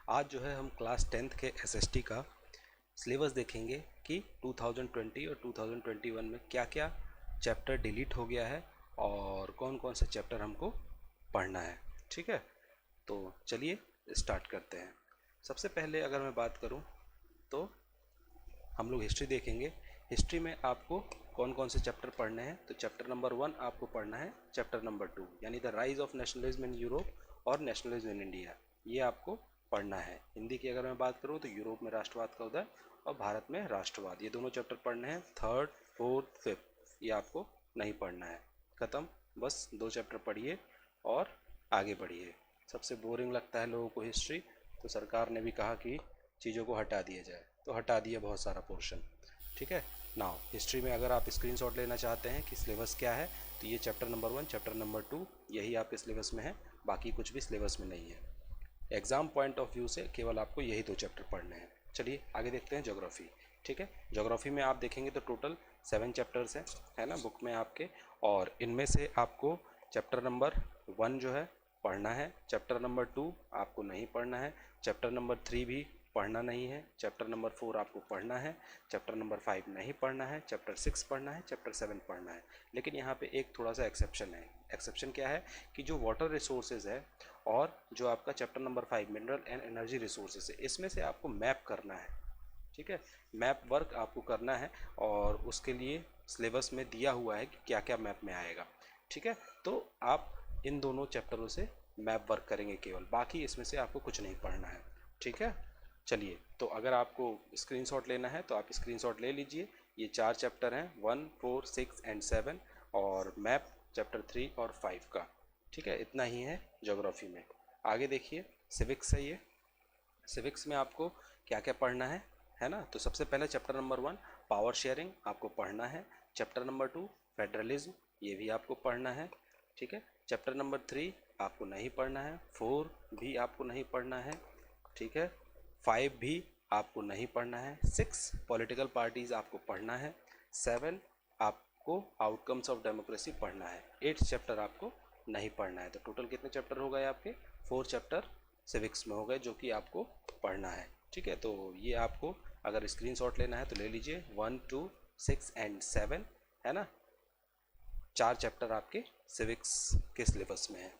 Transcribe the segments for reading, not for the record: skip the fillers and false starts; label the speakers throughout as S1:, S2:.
S1: आज जो है हम क्लास 10th के एसएसटी का सिलेबस देखेंगे कि 2020 और 2021 में क्या क्या चैप्टर डिलीट हो गया है और कौन कौन से चैप्टर हमको पढ़ना है। ठीक है, तो चलिए स्टार्ट करते हैं। सबसे पहले अगर मैं बात करूं तो हम लोग हिस्ट्री देखेंगे। हिस्ट्री में आपको कौन कौन से चैप्टर पढ़ने हैं, तो चैप्टर नंबर 1 आपको पढ़ना है, चैप्टर नंबर 2 यानी the rise of nationalism in Europe और नेशनलिज्म इन इंडिया, ये आपको पढ़ना है। हिंदी की अगर मैं बात करूँ तो यूरोप में राष्ट्रवाद का उदय और भारत में राष्ट्रवाद, ये दोनों चैप्टर पढ़ने हैं। 3rd, 4th, 5th ये आपको नहीं पढ़ना है। ख़त्म, बस 2 चैप्टर पढ़िए और आगे बढ़िए। सबसे बोरिंग लगता है लोगों को हिस्ट्री, तो सरकार ने भी कहा कि चीज़ों को हटा दिया जाए, तो हटा दिया बहुत सारा पोर्शन। ठीक है, नाउ हिस्ट्री में अगर आप स्क्रीनशॉट लेना चाहते हैं कि सिलेबस क्या है, तो ये चैप्टर नंबर 1, चैप्टर नंबर 2 यही आपके सिलेबस में है, बाकी कुछ भी सिलेबस में नहीं है। एग्जाम पॉइंट ऑफ व्यू से केवल आपको यही 2 चैप्टर पढ़ने हैं। चलिए आगे देखते हैं ज्योग्राफी। ठीक है, ज्योग्राफी में आप देखेंगे तो टोटल 7 चैप्टर्स हैं, है ना, बुक में आपके, और इनमें से आपको चैप्टर नंबर 1 जो है पढ़ना है, चैप्टर नंबर 2 आपको नहीं पढ़ना है, चैप्टर नंबर 3 भी पढ़ना नहीं है, चैप्टर नंबर 4 आपको पढ़ना है, चैप्टर नंबर 5 नहीं पढ़ना है, चैप्टर 6 पढ़ना है, चैप्टर 7 पढ़ना है। लेकिन यहाँ पे एक थोड़ा सा एक्सेप्शन है। एक्सेप्शन क्या है कि जो वाटर रिसोर्सेज है और जो आपका chapter number 5 mineral and energy resources है, इसमें से आपको मैप करना है। ठीक है, मैप वर्क आपको करना है और उसके लिए सिलेबस में दिया हुआ है कि क्या क्या मैप में आएगा। ठीक है, तो आप इन दोनों चैप्टरों से मैप वर्क करेंगे केवल, बाकी इसमें से आपको कुछ नहीं पढ़ना है। ठीक है, चलिए, तो अगर आपको स्क्रीनशॉट लेना है तो आप स्क्रीनशॉट ले लीजिए। ये 4 चैप्टर हैं, 1, 4, 6 एंड 7, और मैप चैप्टर 3 और 5 का। ठीक है, इतना ही है ज्योग्राफी में। आगे देखिए, सिविक्स है ये। सिविक्स में आपको क्या क्या पढ़ना है ना, तो सबसे पहले चैप्टर नंबर 1 पावर शेयरिंग आपको पढ़ना है, चैप्टर नंबर 2 फेडरलिज्म, ये भी आपको पढ़ना है। ठीक है, चैप्टर नंबर 3 आपको नहीं पढ़ना है, 4 भी आपको नहीं पढ़ना है। ठीक है, 5 भी आपको नहीं पढ़ना है, 6 पॉलिटिकल पार्टीज आपको पढ़ना है, 7 आपको आउटकम्स ऑफ डेमोक्रेसी पढ़ना है, 8 चैप्टर आपको नहीं पढ़ना है। तो टोटल कितने चैप्टर हो गए आपके? 4 चैप्टर सिविक्स में हो गए जो कि आपको पढ़ना है। ठीक है, तो ये आपको अगर स्क्रीनशॉट लेना है तो ले लीजिए, 1, 2, 6 एंड 7, है ना, 4 चैप्टर आपके सिविक्स के सिलेबस में है।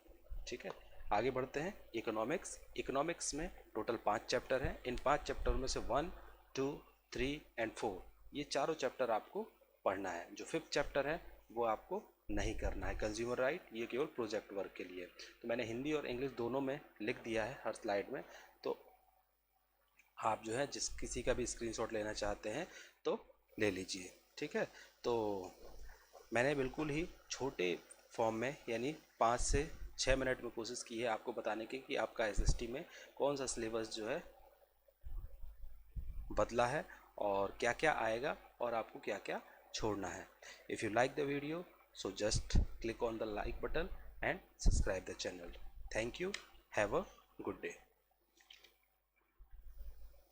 S1: ठीक है, आगे बढ़ते हैं। इकोनॉमिक्स। इकोनॉमिक्स में टोटल 5 चैप्टर हैं। इन 5 चैप्टरों में से 1, 2, 3 एंड 4 ये चारों चैप्टर आपको पढ़ना है। जो 5th चैप्टर है वो आपको नहीं करना है, कंज्यूमर राइट, ये केवल प्रोजेक्ट वर्क के लिए। तो मैंने हिंदी और इंग्लिश दोनों में लिख दिया है हर स्लाइड में, तो आप जो है जिस किसी का भी स्क्रीनशॉट लेना चाहते हैं तो ले लीजिए। ठीक है, तो मैंने बिल्कुल ही छोटे फॉर्म में यानी 5 से 6 मिनट में कोशिश की है आपको बताने की कि आपका एसएसटी में कौन सा सिलेबस जो है बदला है और क्या क्या आएगा और आपको क्या क्या छोड़ना है। If you like the video so just click on the like button and subscribe the channel. Thank you, have a good day.